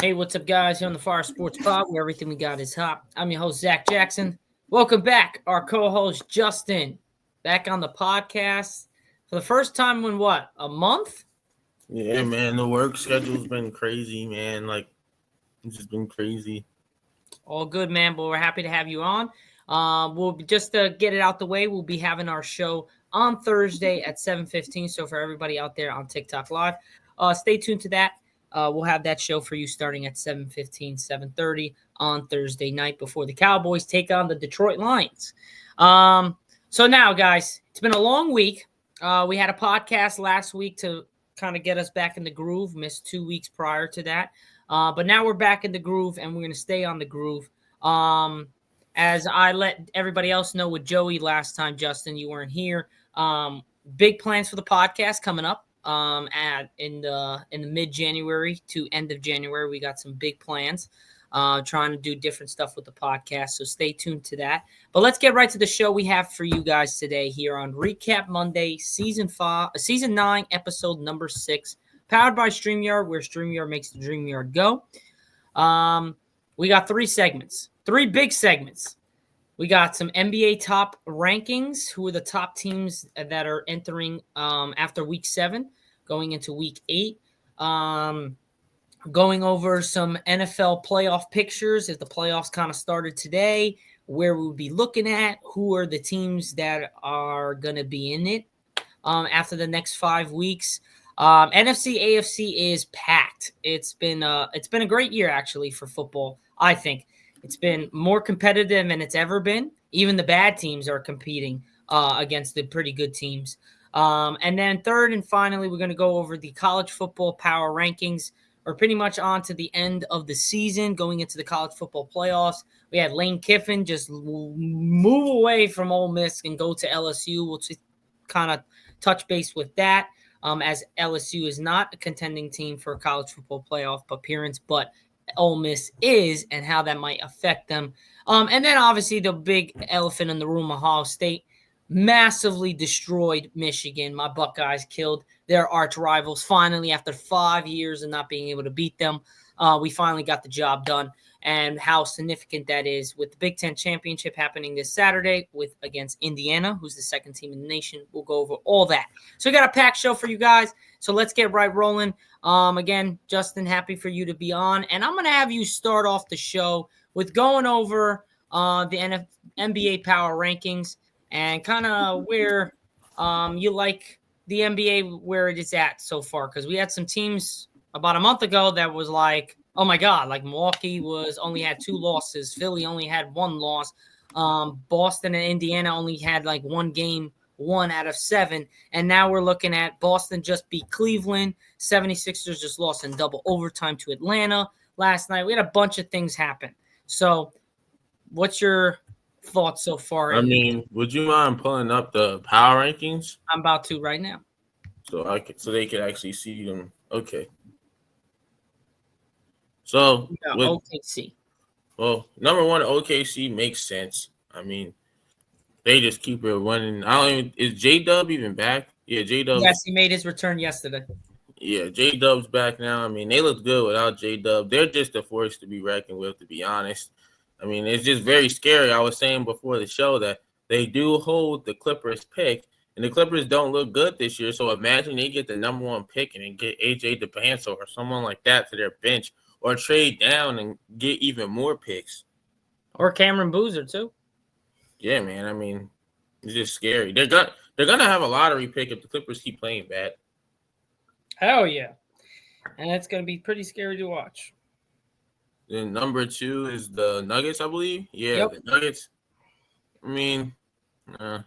Hey, what's up, guys? Here on the Fire Sports Pod, where everything we got is hot. I'm your host, Zach Jackson. Welcome back, our co-host, Justin, back on the podcast for the first time in a month? Yeah, man, the work schedule's been crazy, man. It's just been crazy. All good, man, but we're happy to have you on. We'll just get it out the way. We'll be having our show on Thursday at 7:15. So for everybody out there on TikTok Live, stay tuned to that. We'll have that show for you starting at 7:15, 7:30 on Thursday night before the Cowboys take on the Detroit Lions. So now, guys, it's been a long week. We had a podcast last week to kind of get us back in the groove. Missed 2 weeks prior to that. But now we're back in the groove, and we're going to stay on the groove. As I let everybody else know with Joey last time, Justin, you weren't here. Big plans for the podcast coming up in the mid-January to end of January. We got some big plans, trying to do different stuff with the podcast. So stay tuned to that. But let's get right to the show we have for you guys today here on Recap Monday, Season 9, Episode number 6. Powered by StreamYard, where StreamYard makes the dream yard go. We got three big segments. We got some NBA top rankings, who are the top teams that are entering after Week 7, going into Week 8. Going over some NFL playoff pictures as the playoffs kind of started today, where we'll be looking at who are the teams that are going to be in it after the next 5 weeks. NFC, AFC is packed. It's been a great year actually for football. I think it's been more competitive than it's ever been. Even the bad teams are competing against the pretty good teams. And then third and finally, we're going to go over the college football power rankings. We're pretty much on to the end of the season, going into the college football playoffs. We had Lane Kiffin just move away from Ole Miss and go to LSU. We'll just kind of touch base with that. As LSU is not a contending team for a college football playoff appearance, but Ole Miss is, and how that might affect them. And then obviously the big elephant in the room, Ohio State, massively destroyed Michigan. My Buckeyes killed their arch rivals. Finally, after 5 years of not being able to beat them, we finally got the job done. And how significant that is with the Big Ten Championship happening this Saturday against Indiana, who's the second team in the nation. We'll go over all that. So we got a packed show for you guys. So let's get right rolling. Again, Justin, happy for you to be on. And I'm going to have you start off the show with going over the NBA power rankings and kind of where you like the NBA, where it is at so far. Because we had some teams about a month ago that was like, oh my God, like Milwaukee only had 2 losses. Philly only had 1 loss. Boston and Indiana only had like 1 game, 1 out of 7. And now we're looking at Boston just beat Cleveland. 76ers just lost in double overtime to Atlanta last night. We had a bunch of things happen. So what's your thoughts so far? I mean, would you mind pulling up the power rankings? I'm about to right now. So they could actually see them. Okay. So OKC. Well, number one, OKC makes sense. I mean, they just keep it running. Is J-Dub even back? Yeah, J-Dub. Yes, he made his return yesterday. Yeah, J-Dub's back now. I mean, they look good without J-Dub. They're just a force to be reckoned with, to be honest. I mean, it's just very scary. I was saying before the show that they do hold the Clippers pick, and the Clippers don't look good this year. So imagine they get the number 1 pick and then get AJ DeBanco or someone like that to their bench, or trade down and get even more picks. Or Cameron Boozer, too. Yeah, man. I mean, it's just scary. They're gonna have a lottery pick if the Clippers keep playing bad. Hell yeah. And it's going to be pretty scary to watch. Then number 2 is the Nuggets, I believe. Yeah, yep. The Nuggets. I mean, I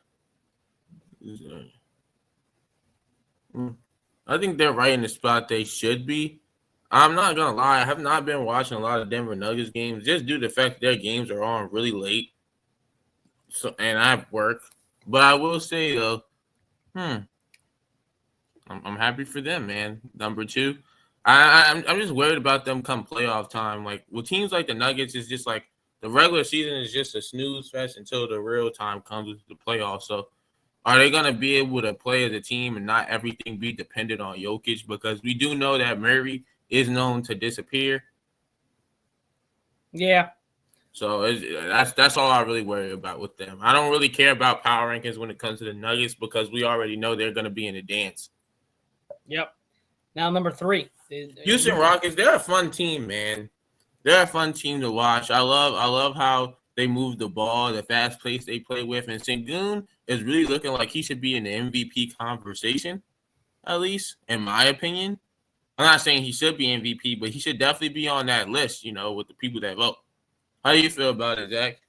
think they're right in the spot they should be. I'm not going to lie. I have not been watching a lot of Denver Nuggets games just due to the fact that their games are on really late. So, and I have work. But I will say, though, I'm happy for them, man. Number 2. I'm just worried about them come playoff time. Like, with teams like the Nuggets, it's just like the regular season is just a snooze fest until the real time comes with the playoffs. So, are they going to be able to play as a team and not everything be dependent on Jokic? Because we do know that Murray is known to disappear. Yeah. So that's all I really worry about with them. I don't really care about power rankings when it comes to the Nuggets because we already know they're going to be in the dance. Yep. Now number 3. Houston Rockets, they're a fun team, man. They're a fun team to watch. I love how they move the ball, the fast pace they play with, and Sengun is really looking like he should be in the MVP conversation, at least in my opinion. I'm not saying he should be MVP, but he should definitely be on that list, with the people that vote. How do you feel about it, Zach?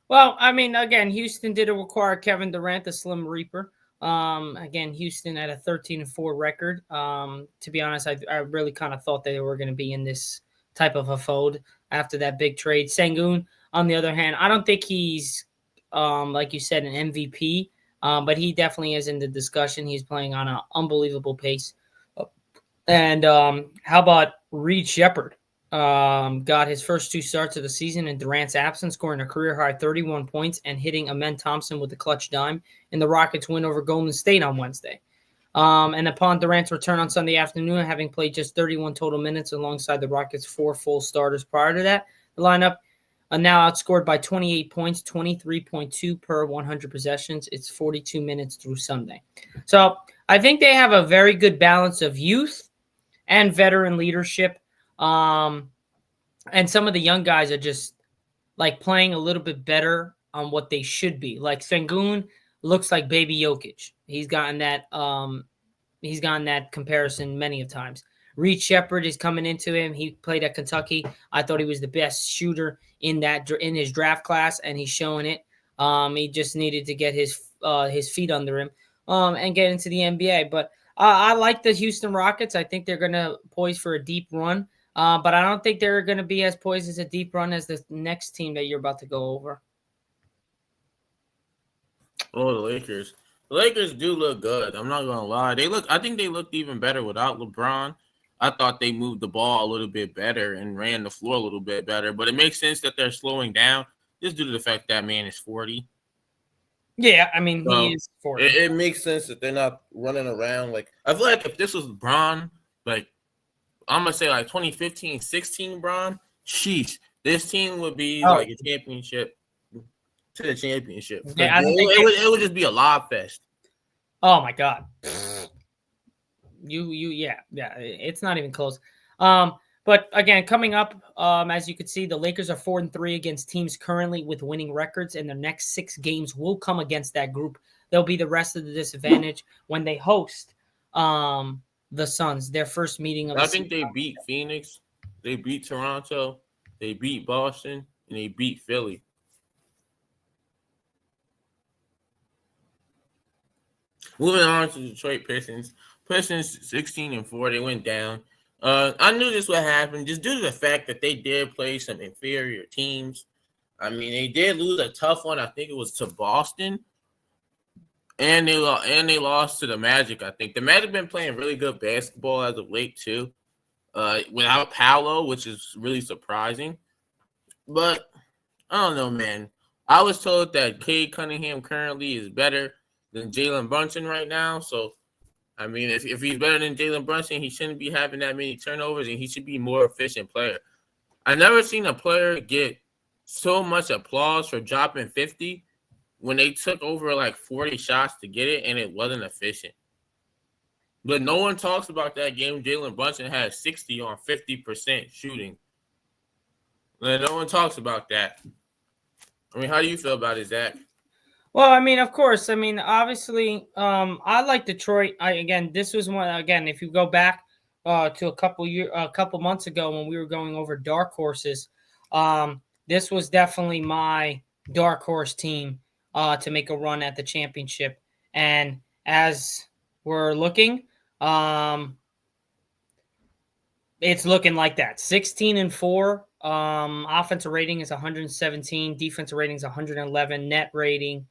Well, I mean, again, Houston did require Kevin Durant, the Slim Reaper. Again, Houston had a 13-4 record. To be honest, I really kind of thought they were going to be in this type of a fold after that big trade. Sengun, on the other hand, I don't think he's, like you said, an MVP, but he definitely is in the discussion. He's playing on an unbelievable pace. And how about Reed Shepard? Got his first 2 starts of the season in Durant's absence, scoring a career-high 31 points and hitting Amen Thompson with a clutch dime in the Rockets' win over Golden State on Wednesday. And upon Durant's return on Sunday afternoon, having played just 31 total minutes alongside the Rockets' 4 full starters prior to that, the lineup now outscored by 28 points, 23.2 per 100 possessions. It's 42 minutes through Sunday. So I think they have a very good balance of youth and veteran leadership. And some of the young guys are just like playing a little bit better on what they should be. Like Sengun looks like baby Jokic. He's gotten that comparison many of times. Reed Shepard is coming into him. He played at Kentucky. I thought he was the best shooter in his draft class, and he's showing it. He just needed to get his feet under him and get into the NBA. But I like the Houston Rockets. I think they're going to poise for a deep run. But I don't think they're going to be as poised as a deep run as the next team that you're about to go over. Oh, the Lakers. The Lakers do look good. I'm not going to lie. I think they looked even better without LeBron. I thought they moved the ball a little bit better and ran the floor a little bit better. But it makes sense that they're slowing down just due to the fact that man is 40. Yeah, I mean, he is 40. It makes sense that they're not running around. Like, I feel like if this was LeBron, like, I'm going to say like 2015, 16 LeBron, sheesh, this team would be like a championship to the championship. Yeah, it would just be a lob fest. Oh, my God. Yeah, it's not even close. But again, coming up, as you can see, the Lakers are 4-3 against teams currently with winning records, and their next 6 games will come against that group. There'll be the rest of the disadvantage when they host the Suns, their first meeting of the season. I think they beat Phoenix, they beat Toronto, they beat Boston, and they beat Philly. Moving on to Detroit Pistons. Pistons 16-4, they went down. I knew this would happen just due to the fact that they did play some inferior teams. I mean, they did lose a tough one. I think it was to Boston, and they lost to the Magic. I think the Magic been playing really good basketball as of late too, without Paolo, which is really surprising. But I don't know, man. I was told that Cade Cunningham currently is better than Jalen Brunson right now, so. I mean, if he's better than Jalen Brunson, he shouldn't be having that many turnovers, and he should be a more efficient player. I've never seen a player get so much applause for dropping 50 when they took over like 40 shots to get it, and it wasn't efficient. But no one talks about that game. Jalen Brunson had 60 on 50% shooting. No one talks about that. I mean, how do you feel about it, Zach? Well, I mean, of course. I mean, obviously, I like Detroit. This was one. Again, if you go back to a couple months ago when we were going over dark horses, this was definitely my dark horse team to make a run at the championship. And as we're looking, it's looking like that. 16-4. Offensive rating is 117. Defensive rating is 111. Net rating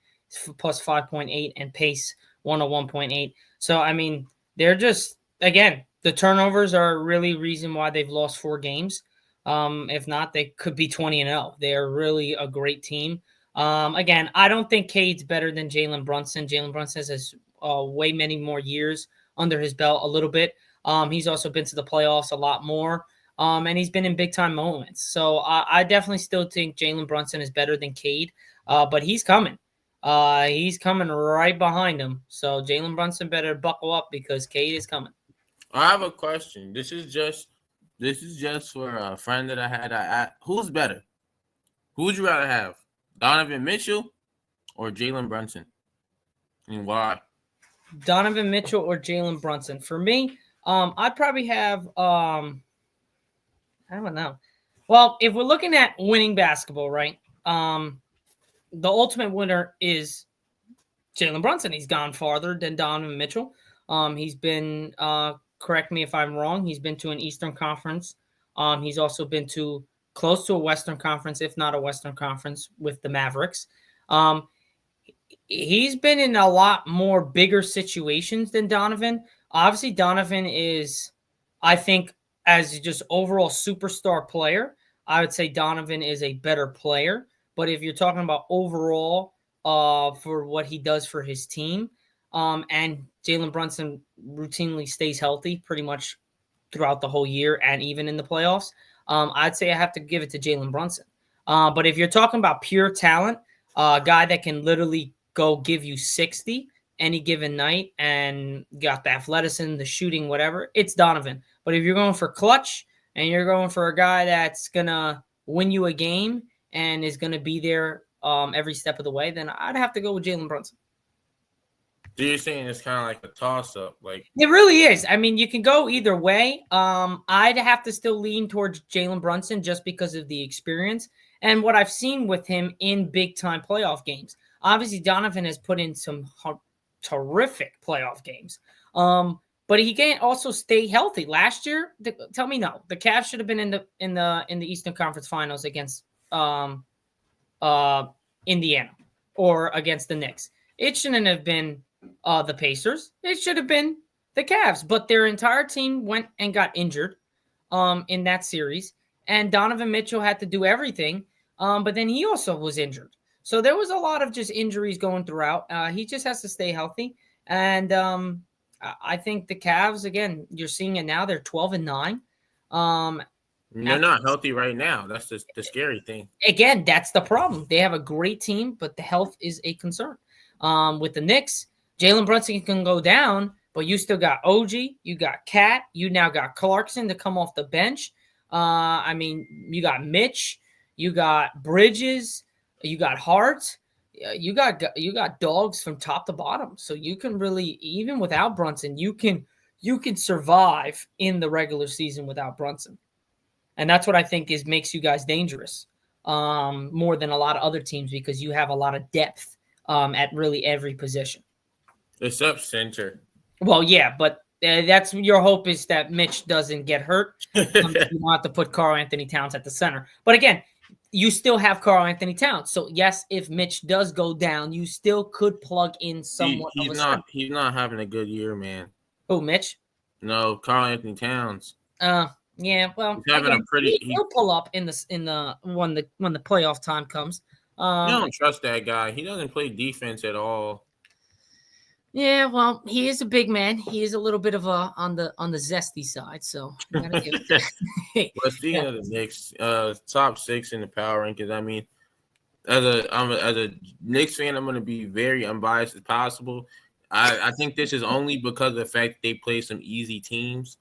plus 5.8 and pace 101.8. So, I mean, they're just, again, the turnovers are really reason why they've lost 4 games. If not, they could be 20-0. They're really a great team. Again, I don't think Cade's better than Jalen Brunson. Jalen Brunson has way many more years under his belt a little bit. He's also been to the playoffs a lot more. And he's been in big time moments. So I definitely still think Jalen Brunson is better than Cade, but he's coming. He's coming right behind him. So Jalen Brunson better buckle up because Cade is coming. I have a question. This is just for a friend that I had. Who's better? Who would you rather have, Donovan Mitchell or Jalen Brunson, and why? Donovan Mitchell or Jalen Brunson. For me, I'd probably have I don't know. Well, if we're looking at winning basketball, right? The ultimate winner is Jalen Brunson. He's gone farther than Donovan Mitchell. He's been, correct me if I'm wrong, he's been to an Eastern Conference. He's also been to close to a Western Conference, if not a Western Conference, with the Mavericks. He's been in a lot more bigger situations than Donovan. Obviously, Donovan is, I think, as just overall superstar player, I would say Donovan is a better player. But if you're talking about overall, for what he does for his team, and Jalen Brunson routinely stays healthy pretty much throughout the whole year and even in the playoffs, I'd say I have to give it to Jalen Brunson. But if you're talking about pure talent, a guy that can literally go give you 60 any given night and got the athleticism, the shooting, whatever, it's Donovan. But if you're going for clutch and you're going for a guy that's going to win you a game and is going to be there every step of the way, then I'd have to go with Jalen Brunson. So you're saying it's kind of like a toss-up, like it really is. I mean, you can go either way. I'd have to still lean towards Jalen Brunson just because of the experience and what I've seen with him in big-time playoff games. Obviously, Donovan has put in some terrific playoff games, but he can't also stay healthy. Last year, tell me no, the Cavs should have been in the Eastern Conference Finals against Indiana or against the Knicks. It shouldn't have been the Pacers. It should have been the Cavs, but their entire team went and got injured in that series, and Donovan Mitchell had to do everything, but then he also was injured. So there was a lot of just injuries going throughout. He just has to stay healthy, and I think the Cavs, again, you're seeing it now. They're 12-9. They're not healthy right now. That's just the scary thing. Again, that's the problem. They have a great team, but the health is a concern. With the Knicks, Jalen Brunson can go down, but you still got OG, you got Cat, you now got Clarkson to come off the bench. I mean, you got Mitch, you got Bridges, you got Hart, you got dogs from top to bottom. So you can really, even without Brunson, you can survive in the regular season without Brunson. And that's what I think makes you guys dangerous more than a lot of other teams because you have a lot of depth at really every position. Except center. Well, yeah, but that's your hope is that Mitch doesn't get hurt. You don't have to put Karl-Anthony Towns at the center. But again, you still have Karl-Anthony Towns. So, yes, if Mitch does go down, you still could plug in someone. He's not having a good year, man. Who, Mitch? No, Karl-Anthony Towns. Yeah, well, he's having he'll pull up in the when the playoff time comes. I don't trust that guy. He doesn't play defense at all. Yeah, well, he is a big man. He is a little bit of a on the zesty side. So, well, speaking of the Knicks, top 6 in the power rankings. I mean, as a Knicks fan, I'm going to be very unbiased as possible. I think this is only because of the fact they play some easy teams.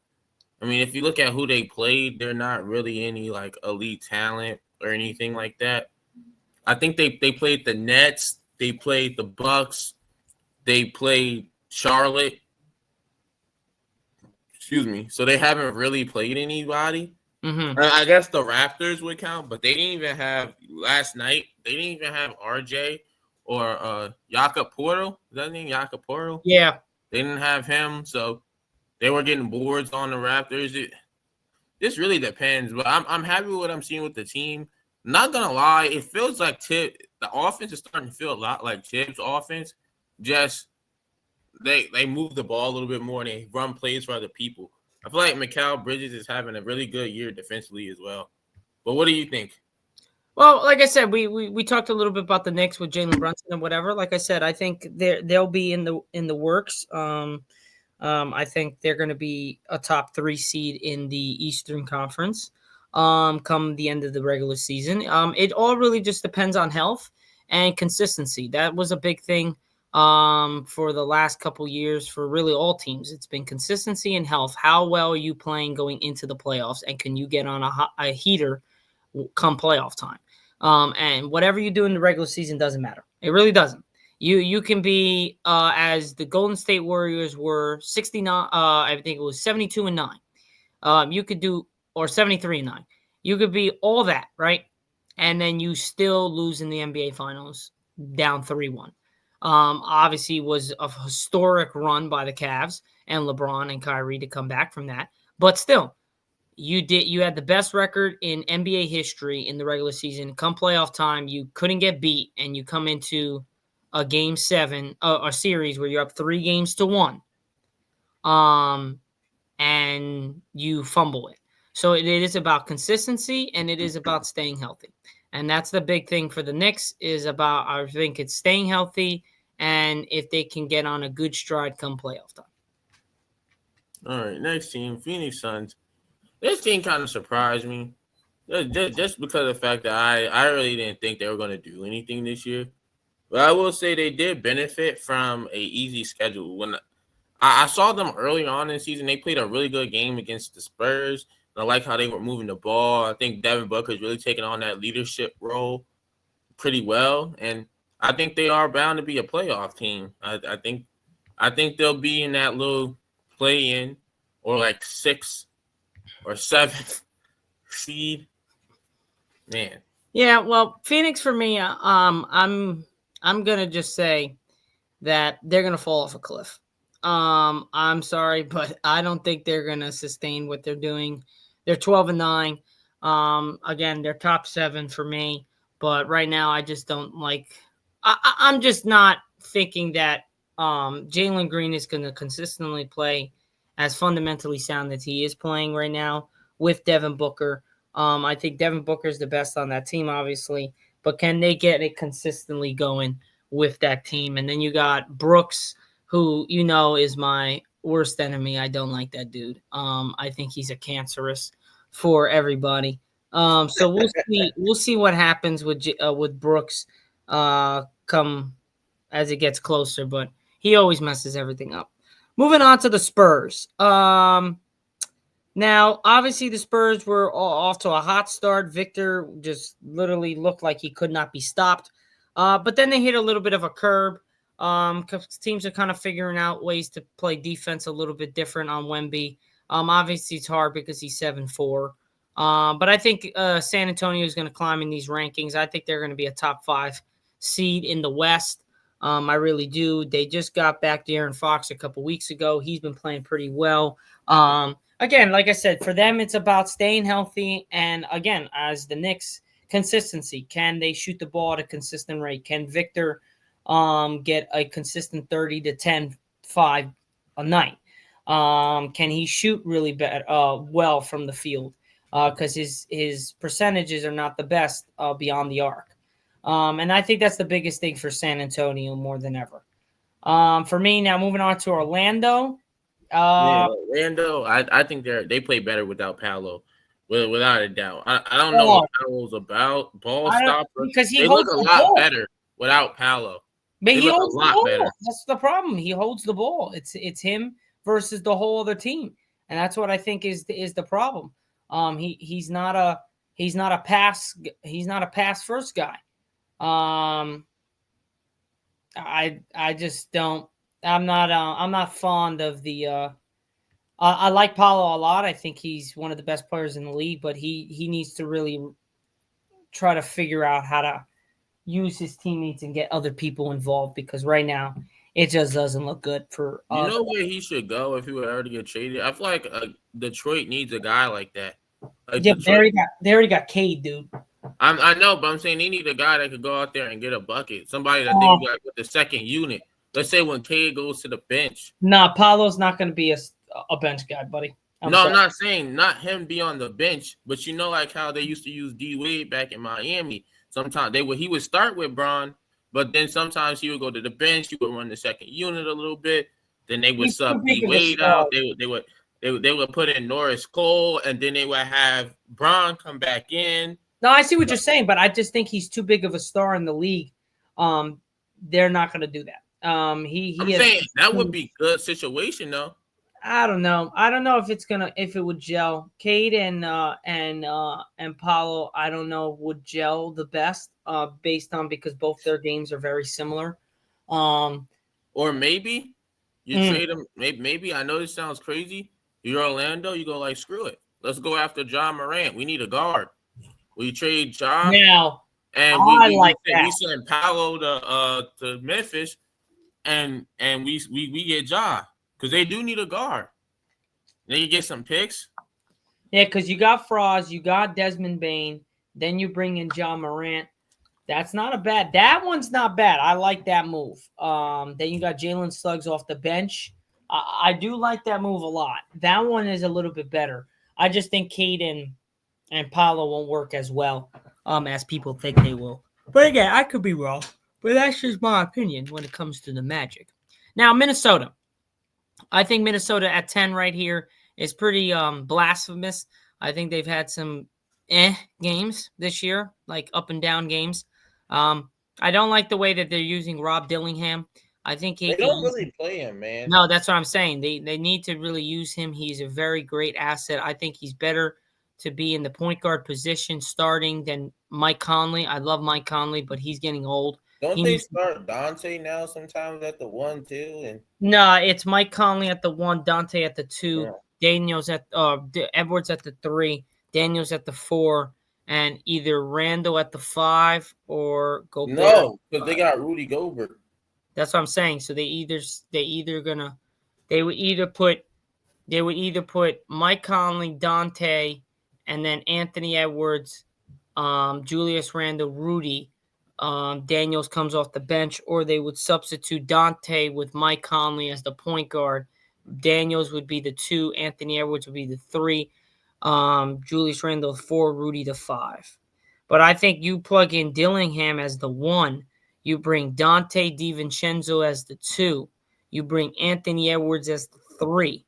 I mean, if you look at who they played, they're not really any like elite talent or anything like that. I think they played the Nets, they played the Bucks, they played Charlotte. Excuse me. So they haven't really played anybody. Mm-hmm. I guess the Raptors would count, but they didn't even have last night. They didn't even have RJ or Jakob Poeltl. Is that his name? Jakob Poeltl? Yeah. They didn't have him, so they were getting boards on the Raptors. This really depends, but I'm happy with what I'm seeing with the team. Not gonna lie, it feels like the offense is starting to feel a lot like Tibbs' offense. Just they move the ball a little bit more and they run plays for other people. I feel like Mikal Bridges is having a really good year defensively as well. But what do you think? Well, like I said, we talked a little bit about the Knicks with Jalen Brunson and whatever. Like I said, I think they'll be in the works. I think they're going to be a top 3 seed in the Eastern Conference come the end of the regular season. It all really just depends on health and consistency. That was a big thing for the last couple years for really all teams. It's been consistency and health. How well are you playing going into the playoffs, and can you get on a heater come playoff time? And whatever you do in the regular season doesn't matter. It really doesn't. You can be as the Golden State Warriors were 69. I think it was 72-9. You could do, or 73-9. You could be all that, right? And then you still lose in the NBA Finals down 3-1. Obviously, was a historic run by the Cavs and LeBron and Kyrie to come back from that. But still, you had the best record in NBA history in the regular season. Come playoff time, you couldn't get beat, and you come into a game 7, a series where you're up 3-1, and you fumble it. So it is about consistency, and it is about staying healthy. And that's the big thing for the Knicks is about, I think it's staying healthy, and if they can get on a good stride come playoff time. All right, next team, Phoenix Suns. This team kind of surprised me, just because of the fact that I really didn't think they were going to do anything this year. But I will say they did benefit from a easy schedule. When I saw them early on in the season, they played a really good game against the Spurs. And I like how they were moving the ball. I think Devin Booker's really taking on that leadership role pretty well, and I think they are bound to be a playoff team. I think they'll be in that little play-in or like 6th or 7th seed. Man. Yeah, well, Phoenix for me, I'm gonna just say that they're gonna fall off a cliff. I'm sorry, but I don't think they're gonna sustain what they're doing. They're 12-9. Again, they're top 7 for me, but right now I just don't like. I'm just not thinking that Jalen Green is gonna consistently play as fundamentally sound as he is playing right now with Devin Booker. I think Devin Booker is the best on that team, obviously, but can they get it consistently going with that team? And then you got Brooks, who is my worst enemy. I don't like that dude. I think he's a cancerous for everybody. So we'll see. We'll see what happens with Brooks come as it gets closer, but he always messes everything up. Moving on to the Spurs. Now, obviously, the Spurs were off to a hot start. Victor just literally looked like he could not be stopped. But then they hit a little bit of a curb. Teams are kind of figuring out ways to play defense a little bit different on Wemby. Obviously, it's hard because he's 7'4". But I think San Antonio is going to climb in these rankings. I think they're going to be a top 5 seed in the West. I really do. They just got back De'Aaron Fox a couple weeks ago. He's been playing pretty well. Again, like I said, for them, it's about staying healthy. And again, as the Knicks, consistency. Can they shoot the ball at a consistent rate? Can Victor get a consistent 30 to 10, 5 a night? Can he shoot really well from the field? Because his percentages are not the best beyond the arc. And I think that's the biggest thing for San Antonio more than ever. For me, now moving on to Orlando. Orlando, I think they play better without Paolo, without a doubt. I don't know what Paolo's about, ball stopper. Because they look a lot better without Paolo. But he holds the ball. Better. That's the problem. He holds the ball. It's him versus the whole other team, and that's what I think is the problem. He's not a pass first guy. I just don't. I'm not fond of the. I like Paolo a lot. I think he's one of the best players in the league, but he needs to really try to figure out how to use his teammates and get other people involved, because right now it just doesn't look good for. You know where he should go if he were ever to get traded? I feel like Detroit needs a guy like that. They already got Cade, dude. I know, but I'm saying they need a guy that could go out there and get a bucket. Somebody that they got with the second unit. Let's say when Cade goes to the bench. Nah, Paolo's not going to be a bench guy, buddy. I'm not saying not him be on the bench, but like how they used to use D Wade back in Miami. Sometimes he would start with Bron, but then sometimes he would go to the bench. He would run the second unit a little bit. Then they would He's too sub big D of a Wade star. out. They would put in Norris Cole, and then they would have Braun come back in. No, I see what you're saying, but I just think he's too big of a star in the league. They're not going to do that. I'm saying that would be good situation though. I don't know. I don't know if it would gel. Cade and Paulo, I don't know, would gel the best based on because both their games are very similar. Or maybe you trade him. Maybe I know this sounds crazy. You're Orlando. You go like screw it. Let's go after John Morant. We need a guard. We trade John. Now, and we send Paolo to Memphis, and we get Ja because they do need a guard. Then you get some picks. Yeah, because you got Frost, you got Desmond Bain, then you bring in John Morant. That one's not bad. I like that move. Then you got Jalen Suggs off the bench. I do like that move a lot. That one is a little bit better. I just think Cade and Paolo won't work as well as people think they will. But again, I could be wrong. But that's just my opinion when it comes to the Magic. Now, Minnesota. I think Minnesota at 10 right here is pretty blasphemous. I think they've had some games this year, like up and down games. I don't like the way that they're using Rob Dillingham. I think they don't really play him, man. No, that's what I'm saying. They need to really use him. He's a very great asset. I think he's better to be in the point guard position starting than Mike Conley. I love Mike Conley, but he's getting old. Don't they start Dante now sometimes at the 1, 2? And no, it's Mike Conley at the 1, Dante at the 2, Daniels at Edwards at the 3, Daniels at the 4, and either Randall at the 5 or Gobert. No, because they got Rudy Gobert. That's what I'm saying. So they would either put Mike Conley, Dante, and then Anthony Edwards, Julius Randle, Rudy. Daniels comes off the bench, or they would substitute Dante with Mike Conley as the point guard. Daniels would be the 2, Anthony Edwards would be the 3, Julius Randle the 4, Rudy the 5. But I think you plug in Dillingham as the 1, you bring Dante DiVincenzo as the 2, you bring Anthony Edwards as the 3,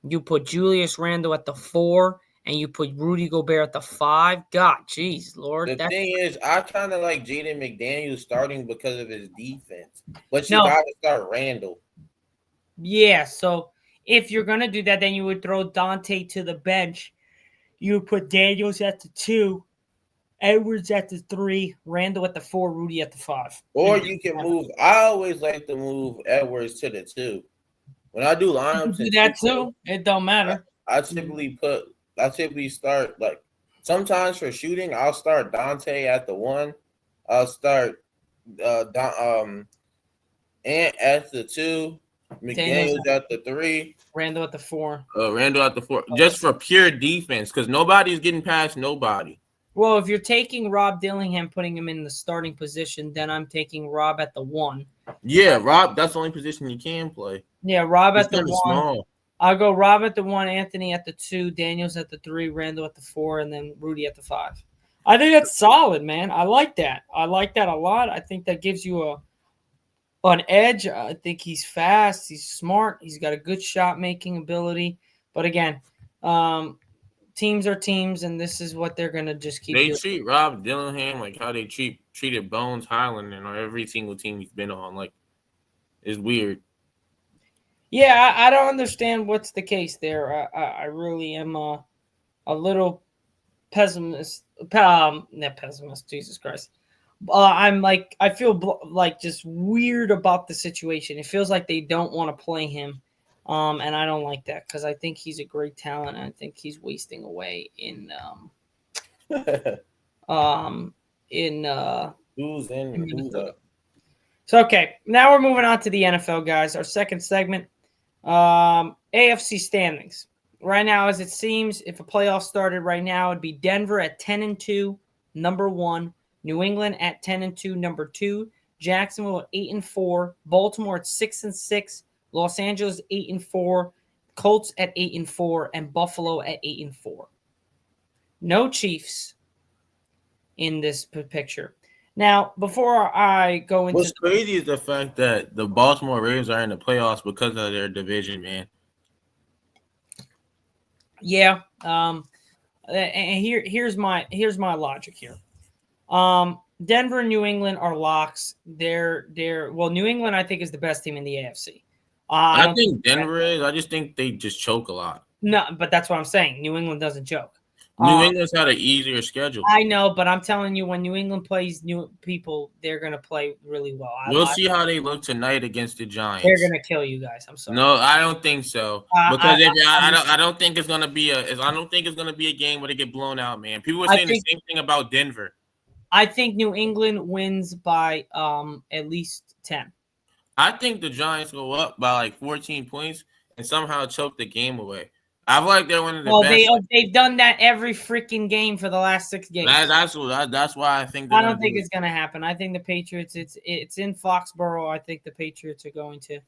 you put Julius Randle at the 4, and you put Rudy Gobert at the 5. God, jeez, Lord. The thing is, I kind of like Jaden McDaniels starting because of his defense. But you got to start Randle. Yeah, so if you're going to do that, then you would throw Dante to the bench. You would put Daniels at the 2, Edwards at the 3, Randle at the 4, Rudy at the 5. Or you can move. I always like to move Edwards to the 2. When I do lineups, do that too. It don't matter. I typically start like sometimes for shooting. I'll start Dante at the 1. I'll start Ant at the 2. McDaniels at the 3. Randle at the 4. Randle at the 4. Just for pure defense, because nobody's getting past nobody. Well, if you're taking Rob Dillingham, putting him in the starting position, then I'm taking Rob at the 1. Yeah, Rob. That's the only position you can play. Yeah, Rob at the 1. Small. I'll go Rob at the 1, Anthony at the 2, Daniels at the 3, Randle at the 4, and then Rudy at the 5. I think that's solid, man. I like that. I like that a lot. I think that gives you an edge. I think he's fast. He's smart. He's got a good shot-making ability. But again, teams are teams, and this is what they're going to just keep doing. They treat Rob Dillingham like how they treated Bones Highland and every single team he's been on. Like, it's weird. Yeah, I don't understand what's the case there. I really am a little pessimist. Not pessimist, Jesus Christ. I feel like just weird about the situation. It feels like they don't want to play him, and I don't like that because I think he's a great talent. And I think he's wasting away in who's in who's up. So okay, now we're moving on to the NFL, guys. Our second segment. AFC standings right now, as it seems, if a playoff started right now, it'd be Denver at 10-2, number 1, New England at 10-2, number 2, Jacksonville at 8-4, Baltimore at 6-6, Los Angeles 8-4, Colts at 8-4, and Buffalo at 8-4. No Chiefs in this picture. Now, before I go into What's crazy is the fact that the Baltimore Ravens are in the playoffs because of their division, man. yeah, and here's my logic here. Denver and New England are locks. They're New England I think is the best team in the AFC. I I don't think Denver is. I just think they just choke a lot. No, but that's what I'm saying. New England doesn't choke. New England's had an easier schedule. I know, but I'm telling you, when New England plays new people, they're going to play really well. We'll see how they look tonight against the Giants. They're going to kill you guys. I'm sorry. No, I don't think so. Because I don't think it's gonna be a game where they get blown out, man. People were saying the same thing about Denver. I think New England wins by at least 10. I think the Giants go up by like 14 points and somehow choke the game away. I feel like they're one of the best. They've done that every freaking game for the last 6 games. That's why I think. I don't think it's going to happen. I think the Patriots. It's in Foxborough. I think the Patriots are going to.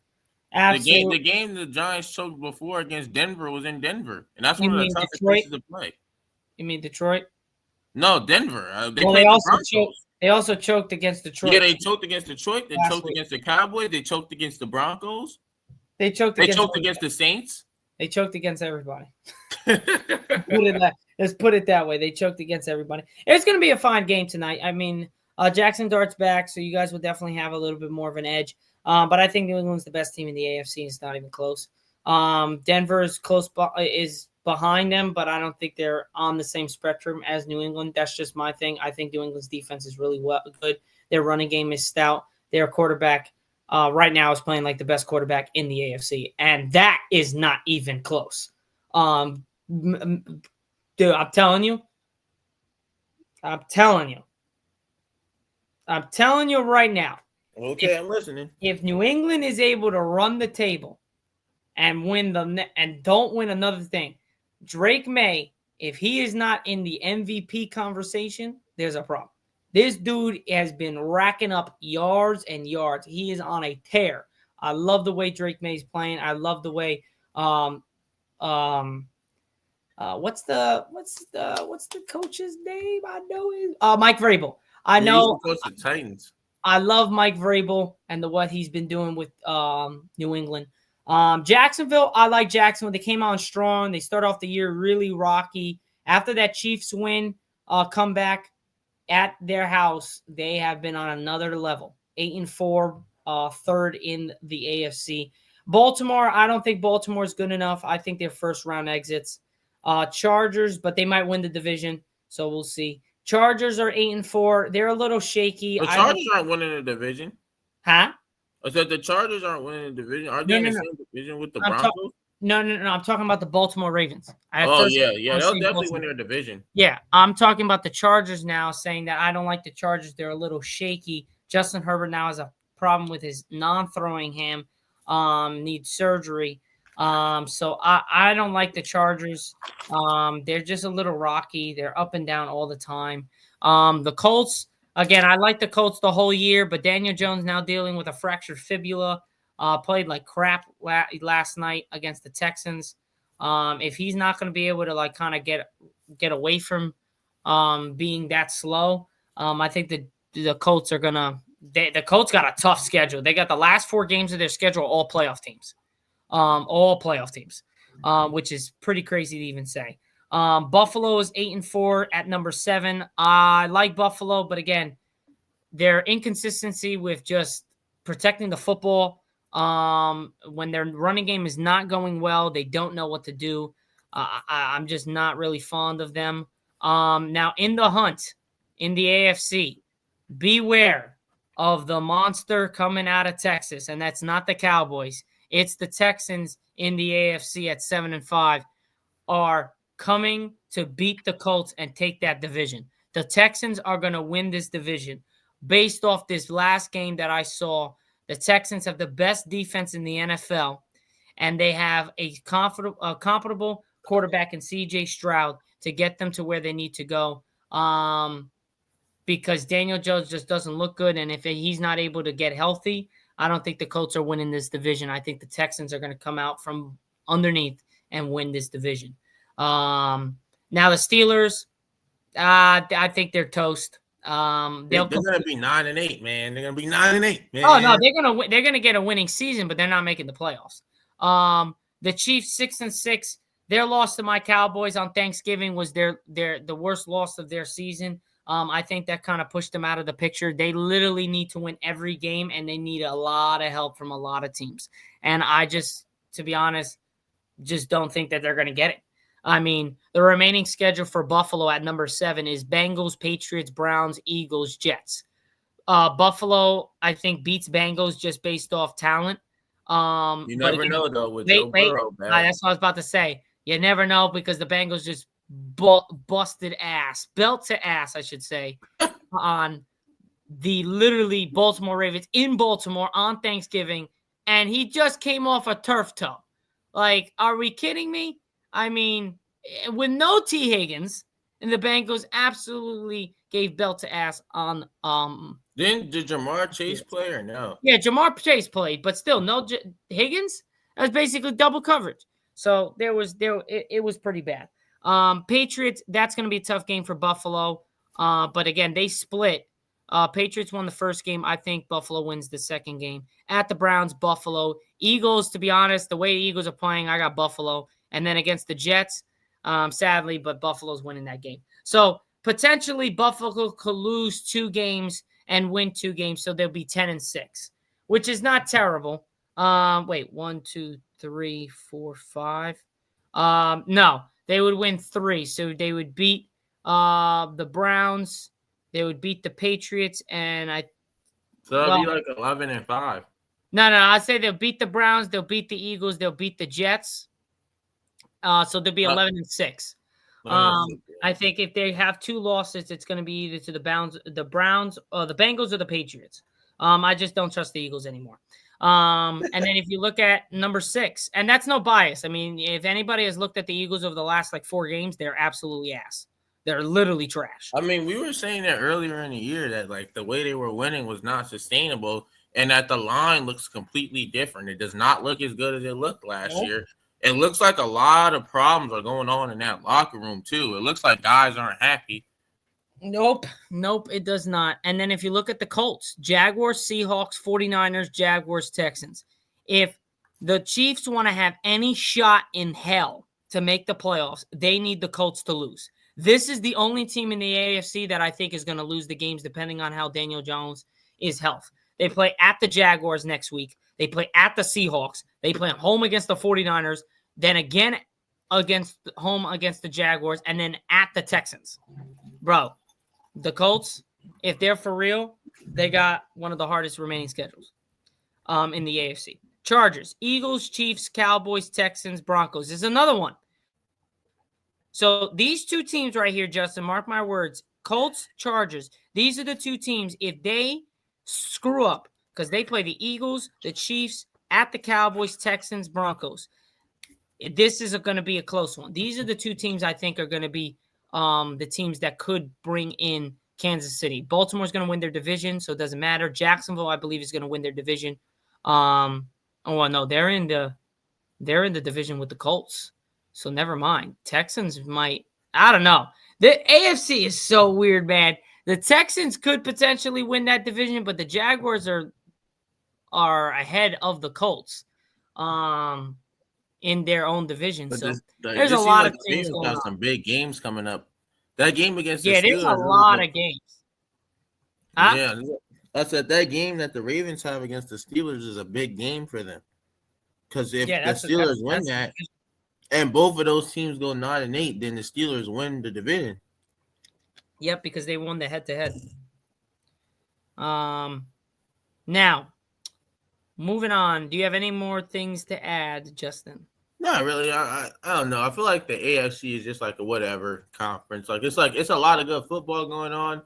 Absolutely. The game the Giants choked before against Denver was in Denver, and that's one of the toughest places to play. You mean Detroit? No, Denver. They also choked against Detroit. Yeah, they choked against Detroit. They choked against the Cowboys. They choked against the Broncos. They choked against the Saints. They choked against everybody. Let's put it that way. They choked against everybody. It's going to be a fine game tonight. I mean, Jackson Dart's back, so you guys will definitely have a little bit more of an edge. But I think New England's the best team in the AFC. It's not even close. Denver is is behind them, but I don't think they're on the same spectrum as New England. That's just my thing. I think New England's defense is really good. Their running game is stout. Their quarterback right now is playing like the best quarterback in the AFC, and that is not even close. Dude, I'm telling you right now. Okay, I'm listening. If New England is able to run the table and don't win another thing, Drake May, if he is not in the MVP conversation, there's a problem. This dude has been racking up yards and yards. He is on a tear. I love the way Drake May's playing. I love the way what's the coach's name? I know is Mike Vrabel. I know the Titans. I love Mike Vrabel and what he's been doing with New England. Jacksonville, I like Jacksonville. They came on strong. They start off the year really rocky. After that Chiefs win, comeback at their house, they have been on another level. 8-4, third in the AFC. Baltimore, I don't think Baltimore is good enough. I think they're first round exits. Chargers, but they might win the division, so we'll see. Chargers are 8-4. They're a little shaky. The Chargers aren't winning the division. Huh? I said the Chargers aren't winning the division. Are they in the same division with the Broncos? No. I'm talking about the Baltimore Ravens. They'll definitely win their division. Yeah, I'm talking about the Chargers now, saying that I don't like the Chargers. They're a little shaky. Justin Herbert now has a problem with his non-throwing hand. Needs surgery. So I don't like the Chargers. They're just a little rocky. They're up and down all the time. The Colts, again, I like the Colts the whole year, but Daniel Jones now dealing with a fractured fibula. Played like crap last night against the Texans. If he's not going to be able to like kind of get away from being that slow, I think the Colts are gonna. The Colts got a tough schedule. They got the last 4 games of their schedule all playoff teams. Which is pretty crazy to even say. Buffalo is 8-4 at number 7. I like Buffalo, but again, their inconsistency with just protecting the football. When their running game is not going well, they don't know what to do. I'm just not really fond of them. Now in the hunt in the AFC, beware of the monster coming out of Texas, and that's not the Cowboys. It's the Texans in the AFC at 7-5 are coming to beat the Colts and take that division. The Texans are going to win this division. Based off this last game that I saw, the Texans have the best defense in the NFL, and they have a comfortable quarterback in C.J. Stroud to get them to where they need to go. Because Daniel Jones just doesn't look good, and if he's not able to get healthy, I don't think the Colts are winning this division. I think the Texans are going to come out from underneath and win this division. Now the Steelers, I think they're toast. They're gonna be 9-8, man. They're gonna be 9-8, man. Oh no, they're gonna get a winning season, but they're not making the playoffs. The Chiefs 6-6. Their loss to my Cowboys on Thanksgiving was the worst loss of their season. I think that kind of pushed them out of the picture. They literally need to win every game, and they need a lot of help from a lot of teams. And I just, to be honest, just don't think that they're going to get it. I mean, the remaining schedule for Buffalo at number 7 is Bengals, Patriots, Browns, Eagles, Jets. Buffalo, I think, beats Bengals just based off talent. You never know, though, with Joe Burrow back. That's what I was about to say. You never know because the Bengals just busted ass, belt to ass, I should say, on the literally Baltimore Ravens in Baltimore on Thanksgiving, and he just came off a turf toe. Like, are we kidding me? I mean, with no T. Higgins, and the Bengals absolutely gave belt to ass on Did Jamar Chase play or no? Yeah, Jamar Chase played, but still no Higgins. That was basically double coverage. So it was pretty bad. Patriots, that's going to be a tough game for Buffalo. But again, they split. Patriots won the first game. I think Buffalo wins the second game. At the Browns, Buffalo. Eagles, to be honest, the way the Eagles are playing, I got Buffalo. And then against the Jets, sadly, but Buffalo's winning that game. So potentially Buffalo could lose 2 games and win 2 games, so they'll be 10-6, which is not terrible. Wait, 1, 2, 3, 4, 5. No, they would win 3, so they would beat the Browns, they would beat the Patriots, and so that'd be like 11-5. No, I'd say they'll beat the Browns, they'll beat the Eagles, they'll beat the Jets. So they'll be 11-6. I think if they have 2 losses, it's going to be either to the Browns, or the Bengals, or the Patriots. I just don't trust the Eagles anymore. And then if you look at number 6, and that's no bias. I mean, if anybody has looked at the Eagles over the last 4 games, they're absolutely ass. They're literally trash. I mean, we were saying that earlier in the year that the way they were winning was not sustainable, and that the line looks completely different. It does not look as good as it looked last year. It looks like a lot of problems are going on in that locker room, too. It looks like guys aren't happy. Nope, it does not. And then if you look at the Colts, Jaguars, Seahawks, 49ers, Jaguars, Texans. If the Chiefs want to have any shot in hell to make the playoffs, they need the Colts to lose. This is the only team in the AFC that I think is going to lose the games depending on how Daniel Jones is health. They play at the Jaguars next week. They play at the Seahawks. They play at home against the 49ers. Then again against the Jaguars, and then at the Texans. Bro, the Colts, if they're for real, they got one of the hardest remaining schedules in the AFC. Chargers, Eagles, Chiefs, Cowboys, Texans, Broncos is another one. So these 2 teams right here, Justin, mark my words, Colts, Chargers, these are the 2 teams, if they screw up, because they play the Eagles, the Chiefs, at the Cowboys, Texans, Broncos. This is going to be a close one. These are the 2 teams I think are going to be the teams that could bring in Kansas City. Baltimore's going to win their division, so it doesn't matter. Jacksonville, I believe, is going to win their division. No, they're in the division with the Colts, so never mind. Texans might. I don't know. The AFC is so weird, man. The Texans could potentially win that division, but the Jaguars are ahead of the Colts. In their own division. But so there's a lot of things going on. Some big games coming up. That game against the Steelers. Yeah, there's a lot of games. Huh? Yeah, I said that game that the Ravens have against the Steelers is a big game for them. Because if the Steelers win that, and both of those teams go 9-8, then the Steelers win the division. Yep, because they won the head-to-head. Now, moving on. Do you have any more things to add, Justin? Not really. I don't know. I feel like the AFC is just like a whatever conference. It's a lot of good football going on,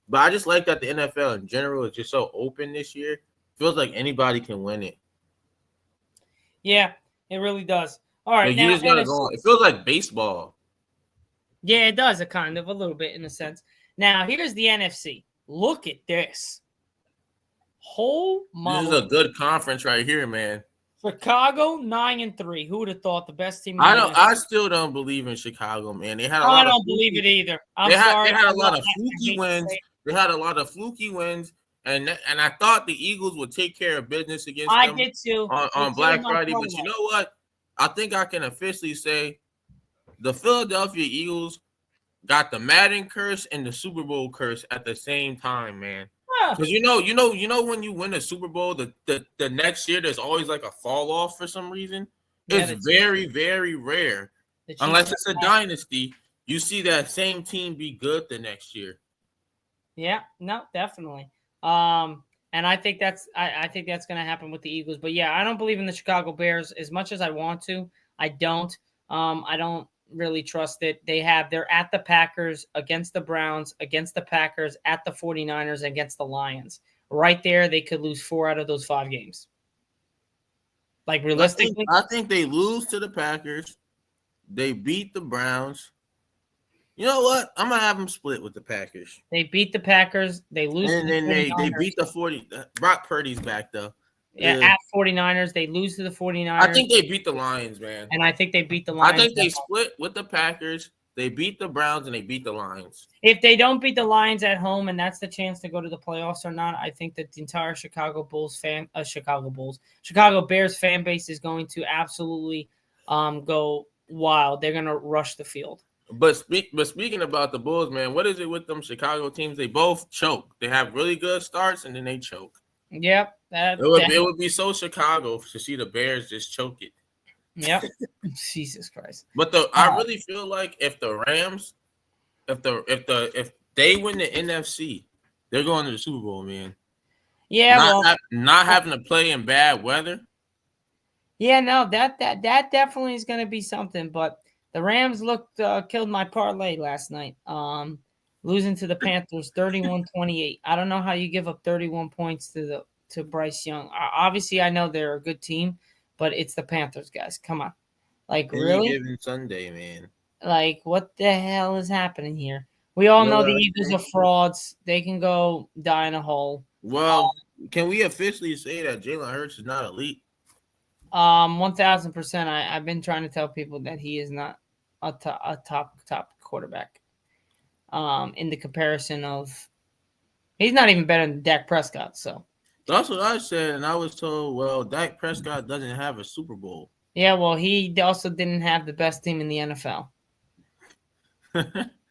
but I just like that the NFL in general is just so open this year. Feels like anybody can win it. Yeah, it really does. All right, now, you just gotta go on. It feels like baseball. Yeah, it does. A little bit in a sense. Now here's the NFC. Look at this. This is a good conference right here, man. Chicago 9-3. Who would have thought the best team? I still don't believe in Chicago, man. They had I don't believe it either. They had a lot of fluky wins, They had a lot of fluky wins, and I thought the Eagles would take care of business against I them did too. on Black Friday. But you know what? I think I can officially say the Philadelphia Eagles got the Madden curse and the Super Bowl curse at the same time, man. Because you know when you win a Super Bowl, the next year there's always like a fall off for some reason. Yeah, it's very, very rare. Unless it's a dynasty, you see that same team be good the next year. Yeah, no, definitely. And I think that's going to happen with the Eagles. But yeah, I don't believe in the Chicago Bears as much as I want to. I don't. I don't really trust it. They're at the Packers, against the Browns, against the Packers, at the 49ers, against the Lions. Right there, they could lose 4 out of those 5 games. Like realistically, I think they lose to the Packers. They beat the Browns. You know what? I'm gonna have them split with the Packers. They beat the Packers. They lose, and then they beat the 40. Brock Purdy's back though. Yeah, at 49ers, they lose to the 49ers. I think they beat the Lions, man. And I think they beat the Lions. I think they split with the Packers. They beat the Browns and they beat the Lions. If they don't beat the Lions at home, and that's the chance to go to the playoffs or not, I think that the entire Chicago Bears fan base is going to absolutely go wild. They're going to rush the field. But speaking about the Bulls, man, what is it with them Chicago teams? They both choke. They have really good starts and then they choke. Yep. It would be so Chicago to see the Bears just choke it. Yep. Jesus Christ. But I really feel like if the Rams, if they win the NFC, they're going to the Super Bowl, man. Yeah. Not having to play in bad weather. Yeah, no, that definitely is going to be something. But the Rams killed my parlay last night. Losing to the Panthers 31-28. I don't know how you give up 31 points to Bryce Young. Obviously, I know they're a good team, but it's the Panthers, guys. Come on. Like, really? Given Sunday, man. Like, what the hell is happening here? We all know the Eagles are frauds. They can go die in a hole. Well, can we officially say that Jalen Hurts is not elite? 1,000%. I've been trying to tell people that he is not a top quarterback. In the comparison of, he's not even better than Dak Prescott. So that's what I said, and I was told, well, Dak Prescott doesn't have a Super Bowl. Yeah, well, he also didn't have the best team in the NFL.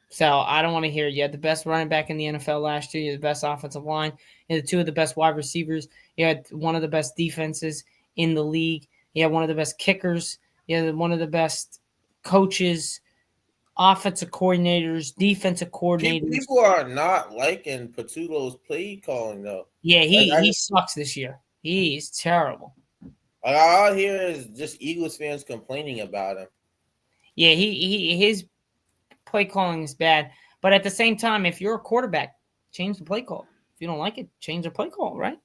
So I don't want to hear it. You had the best running back in the NFL last year. You had the best offensive line. You had 2 of the best wide receivers. You had one of the best defenses in the league. You had one of the best kickers. You had one of the best coaches, offensive coordinators, defensive coordinators. People are not liking Patullo's play calling, though. Yeah, he sucks this year. He's terrible. All I hear is just Eagles fans complaining about him. Yeah, his play calling is bad. But at the same time, if you're a quarterback, change the play call. If you don't like it, change the play call, right?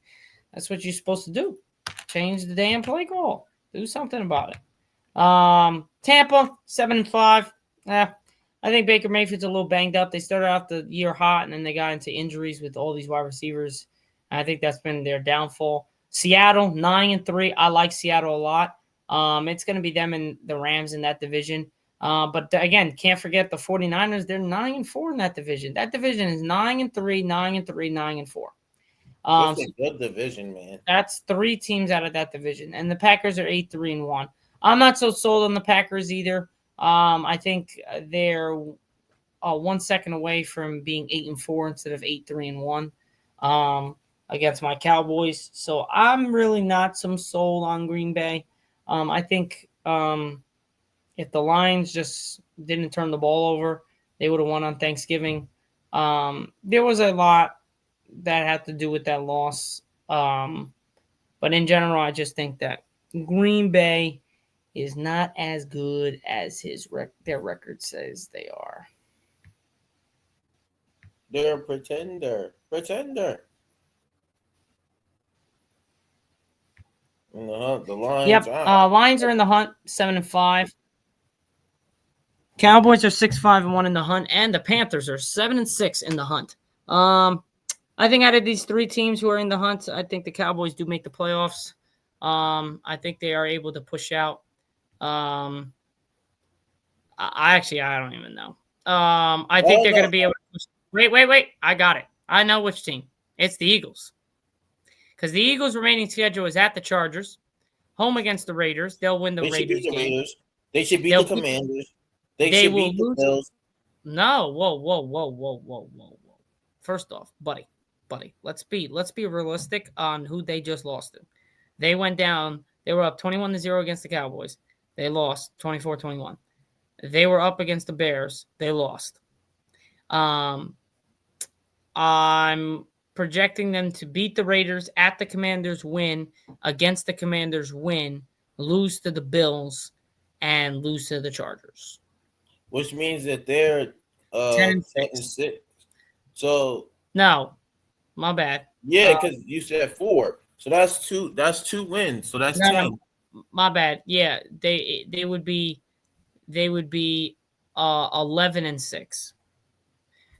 That's what you're supposed to do. Change the damn play call. Do something about it. Tampa, 7-5. I think Baker Mayfield's a little banged up. They started out the year hot, and then they got into injuries with all these wide receivers. I think that's been their downfall. Seattle, 9-3. I like Seattle a lot. It's going to be them and the Rams in that division. But again, can't forget the 49ers. They're 9-4 in that division. That division is 9-3, 9-3, 9-4. That's a good division, man. That's 3 teams out of that division. And the Packers are 8-3-1. I'm not so sold on the Packers either. I think they're 1 second away from being 8-4 instead of 8-3-1 against my Cowboys. So I'm really not so sold on Green Bay. I think if the Lions just didn't turn the ball over, they would have won on Thanksgiving. There was a lot that had to do with that loss. But in general, I just think that Green Bay is not as good as their record says they are. They're a pretender. In the hunt, the Lions. Yep, Lions are in the hunt, 7-5. Cowboys are 6-5-1 in the hunt, and the Panthers are 7-6 in the hunt. I think out of these 3 teams who are in the hunt, I think the Cowboys do make the playoffs. I think they are able to push out. I don't even know. I think they're going to be able to push. Wait. I got it. I know which team. It's the Eagles. Because the Eagles' remaining schedule is at the Chargers, home against the Raiders. They'll win the They should beat Raiders the game. Raiders. They should beat They'll the Commanders. They should will beat the lose. Bills. No, whoa. First off, buddy, let's be realistic on who they just lost to. They went down. They were up 21-0 against the Cowboys. They lost 24-21. They were up against the Bears. They lost. I'm projecting them to beat the Raiders at the Commanders, win against the Commanders, win, lose to the Bills, and lose to the Chargers. Which means that they're 10-6. So no, my bad. Yeah, because you said 4, so that's 2. That's 2 wins. So that's 10. No, my bad. Yeah, they would be 11-6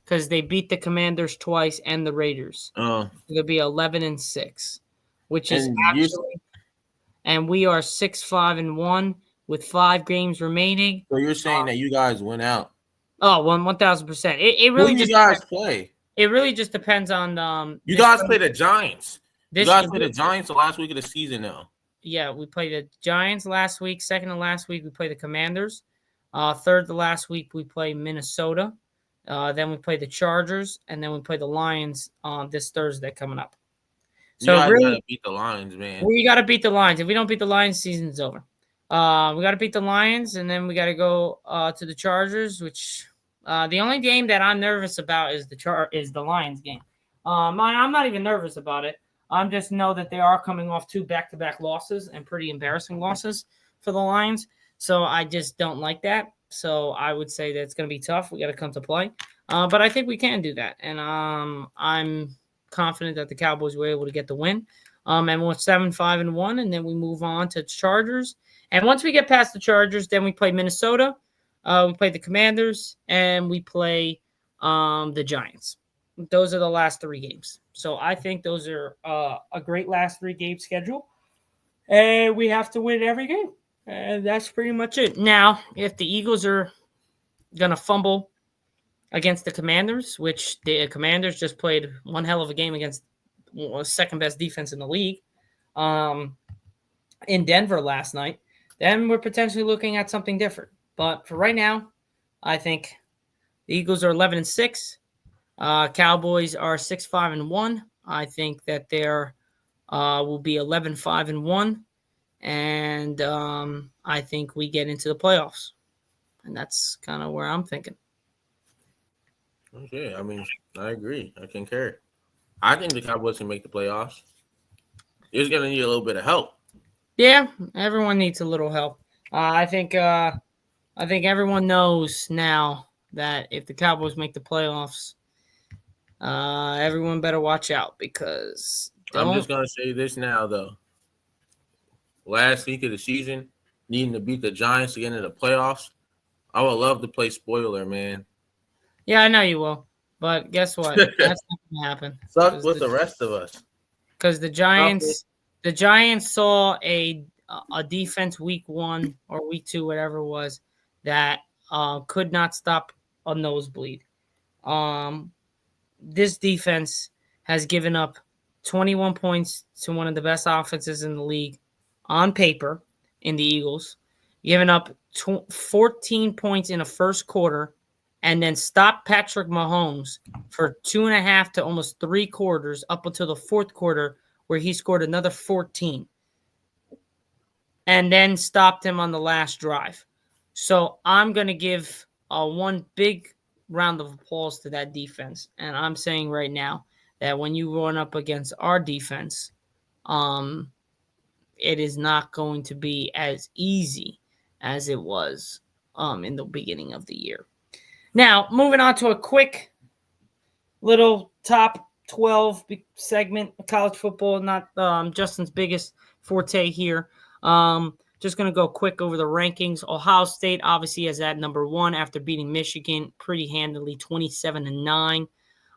because they beat the Commanders twice and the Raiders. They'll be 11-6, which is actually, and we are 6-5-1 with 5 games remaining. So you're saying that you guys went out? Oh, 1,000%. It really Who just you guys play? It really just depends on you guys play the Giants. You guys play the Giants the last week of the season now. Yeah, we played the Giants last week. Second to last week, we play the Commanders. Third to last week, we play Minnesota. Then we play the Chargers, and then we play the Lions this Thursday coming up. So you guys really, gotta beat the Lions, man. We got to beat the Lions. If we don't beat the Lions, season's over. We got to beat the Lions, and then we got to go to the Chargers, which the only game that I'm nervous about is the Lions game. I'm not even nervous about it. I just know that they are coming off 2 back-to-back losses and pretty embarrassing losses for the Lions. So I just don't like that. So I would say that it's going to be tough. We got to come to play. But I think we can do that. And I'm confident that the Cowboys were able to get the win. And we're 7-5-1, and then we move on to Chargers. And once we get past the Chargers, then we play Minnesota. We play the Commanders, and we play the Giants. Those are the last 3 games. So I think those are a great last 3-game schedule. And we have to win every game. And that's pretty much it. Now, if the Eagles are going to fumble against the Commanders, which the Commanders just played one hell of a game against second-best defense in the league in Denver last night, then we're potentially looking at something different. But for right now, I think the Eagles are 11-6. Cowboys are 6-5-1. I think that they're will be 11-5-1, and I think we get into the playoffs, and that's kind of where I'm thinking. Okay, I mean, I agree. I concur. I think the Cowboys can make the playoffs. They're just gonna need a little bit of help. Yeah, everyone needs a little help. I think everyone knows now that if the Cowboys make the playoffs, everyone better watch out because I'm just gonna say this now, though. Last week of the season, needing to beat the Giants to get into the playoffs, I would love to play spoiler, man. Yeah, I know you will, but guess what? That's not gonna happen. Suck with the rest of us. Because the Giants saw a defense week 1 or week 2, whatever it was, that could not stop a nosebleed. This defense has given up 21 points to one of the best offenses in the league on paper in the Eagles, given up 14 points in the first quarter, and then stopped Patrick Mahomes for 2.5 to almost 3 quarters up until the fourth quarter where he scored another 14 and then stopped him on the last drive. So I'm going to give one big round of applause to that defense. And I'm saying right now that when you run up against our defense, it is not going to be as easy as it was in the beginning of the year. Now, moving on to a quick little top 12 segment of college football, not Justin's biggest forte here. Just going to go quick over the rankings. Ohio State obviously is at number 1 after beating Michigan pretty handily, 27-9.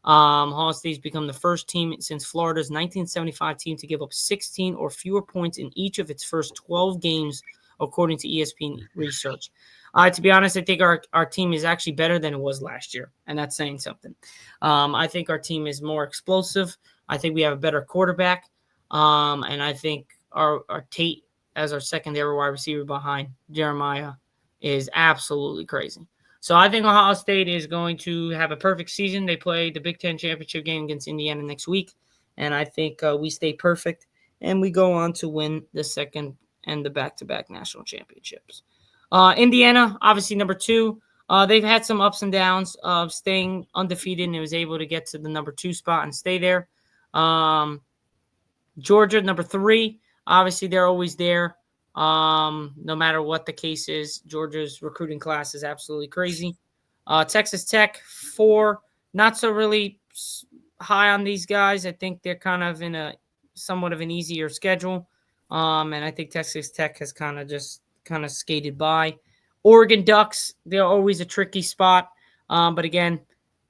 Ohio State's become the first team since Florida's 1975 team to give up 16 or fewer points in each of its first 12 games according to ESPN research. To be honest, I think our team is actually better than it was last year, and that's saying something. I think our team is more explosive. I think we have a better quarterback, and I think our Tate as our secondary wide receiver behind Jeremiah is absolutely crazy. So I think Ohio State is going to have a perfect season. They play the Big Ten championship game against Indiana next week, and I think we stay perfect, and we go on to win the second and the back-to-back national championships. Indiana, obviously number 2. They've had some ups and downs of staying undefeated, and it was able to get to the number 2 spot and stay there. Georgia, number 3. Obviously, they're always there. No matter what the case is, Georgia's recruiting class is absolutely crazy. Texas Tech, 4. Not so really high on these guys. I think they're kind of in a somewhat of an easier schedule. And I think Texas Tech has kind of skated by. Oregon Ducks, they're always a tricky spot. But again,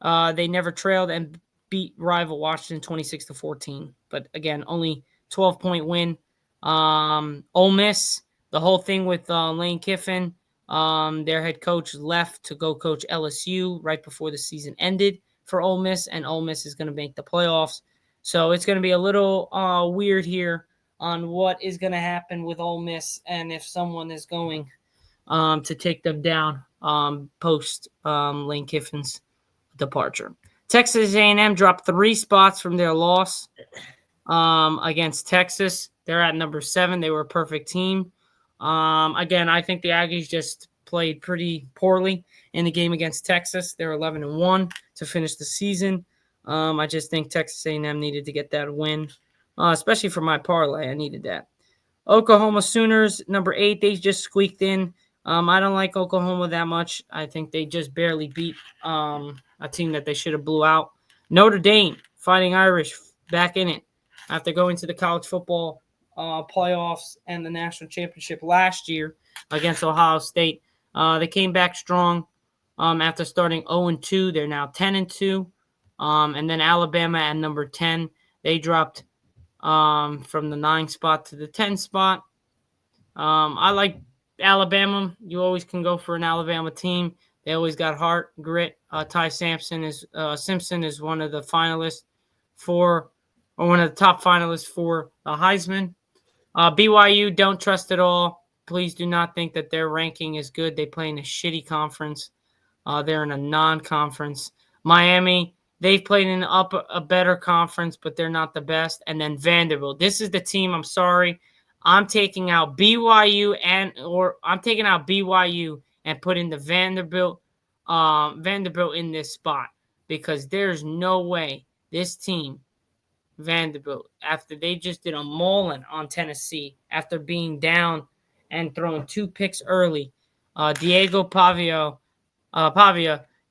they never trailed and beat rival Washington 26-14. But again, only 12-point win. Ole Miss, the whole thing with Lane Kiffin, their head coach left to go coach LSU right before the season ended for Ole Miss, and Ole Miss is going to make the playoffs. So it's going to be a little weird here on what is going to happen with Ole Miss and if someone is going to take them down post Lane Kiffin's departure. Texas A&M dropped 3 spots from their loss against Texas. They're at number 7. They were a perfect team. Again, I think the Aggies just played pretty poorly in the game against Texas. They're 11-1 to finish the season. I just think Texas A&M needed to get that win, especially for my parlay. I needed that. Oklahoma Sooners, number 8. They just squeaked in. I don't like Oklahoma that much. I think they just barely beat a team that they should have blew out. Notre Dame, Fighting Irish, back in it after going to the college football playoffs and the national championship last year against Ohio State. They came back strong after starting 0-2. They're now 10-2. And then Alabama at number 10. They dropped from the 9 spot to the 10 spot. I like Alabama. You always can go for an Alabama team. They always got heart, grit. Ty Simpson is one of the finalists one of the top finalists for the Heisman. BYU, don't trust at all. Please do not think that their ranking is good. They play in a shitty conference. They're in a non-conference. Miami, they've played in a better conference, but they're not the best. And then Vanderbilt. This is the team, I'm sorry. I'm taking out BYU and putting the Vanderbilt in this spot because there's no way this team, Vanderbilt, after they just did a mauling on Tennessee after being down and throwing 2 picks early, Diego Pavia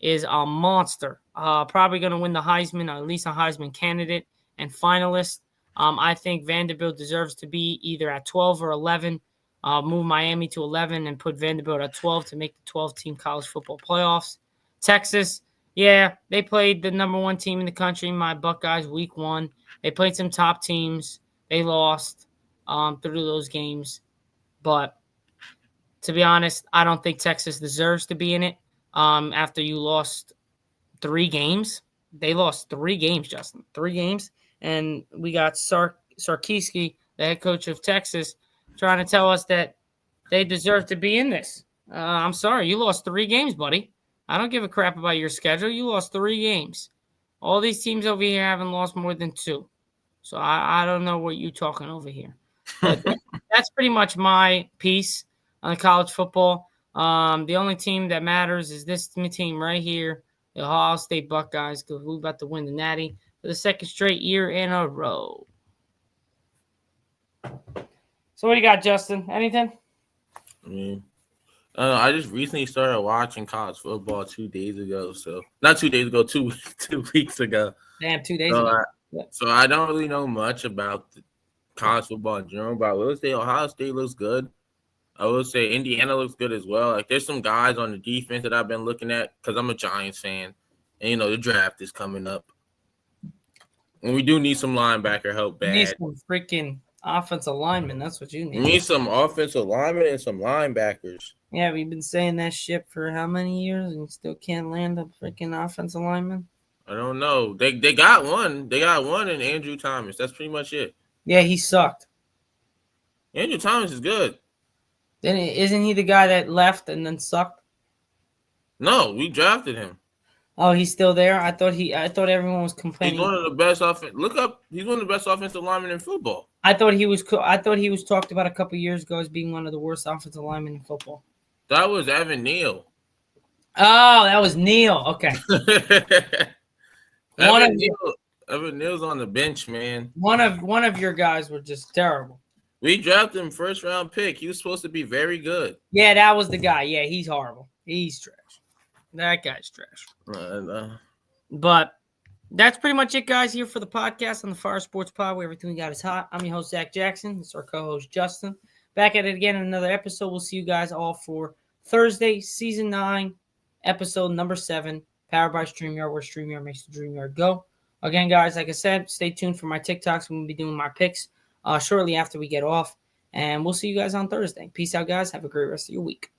is a monster. Probably going to win the Heisman, or at least a Heisman candidate and finalist. I think Vanderbilt deserves to be either at 12 or 11. Move Miami to 11 and put Vanderbilt at 12 to make the 12-team college football playoffs. Texas, yeah, they played the number 1 team in the country, my Buckeyes, week 1. They played some top teams. They lost through those games. But to be honest, I don't think Texas deserves to be in it after you lost 3 games. They lost 3 games, Justin. 3 games. And we got Sarkisian, the head coach of Texas, trying to tell us that they deserve to be in this. I'm sorry. You lost 3 games, buddy. I don't give a crap about your schedule. You lost 3 games. All these teams over here haven't lost more than 2. So I don't know what you're talking over here. But that's pretty much my piece on college football. The only team that matters is this team right here, the Ohio State Buckeyes, because we're about to win the Natty for the 2nd straight year in a row. So what do you got, Justin? Anything? I just recently started watching college football 2 days ago. So not 2 days ago, 2 weeks ago. Damn, 2 days ago. So I don't really know much about the college football in general, but I will say Ohio State looks good. I will say Indiana looks good as well. Like there's some guys on the defense that I've been looking at because I'm a Giants fan, and the draft is coming up, and we do need some linebacker help bad. We need some freaking Offensive lineman. That's what you You need. need some offensive linemen and some linebackers. Yeah, we've been saying that shit for how many years and still can't land a freaking offensive lineman. I don't know. They got one. They got one in Andrew Thomas. That's pretty much it. Yeah, he sucked. Andrew Thomas is good. Then isn't he the guy that left and then sucked? No, we drafted him. Oh, he's still there. I thought everyone was complaining. He's one of the best Look up. He's one of the best offensive linemen in football. I thought he was talked about a couple years ago as being one of the worst offensive linemen in football. That was Evan Neal. Oh, that was Neal. Okay. Evan Neal's on the bench, man. One of your guys were just terrible. We drafted him first round pick. He was supposed to be very good. Yeah, that was the guy. Yeah, he's horrible. He's trash. That guy's trash. But that's pretty much it, guys, here for the podcast on the Fire Sports Pod, where everything we got is hot. I'm your host, Zach Jackson. It's our co-host, Justin. Back at it again in another episode. We'll see you guys all for Thursday, Season 9, Episode number 7, powered by StreamYard, where StreamYard makes the dream yard go. Again, guys, like I said, stay tuned for my TikToks. I'm going to be doing my picks shortly after we get off. And we'll see you guys on Thursday. Peace out, guys. Have a great rest of your week.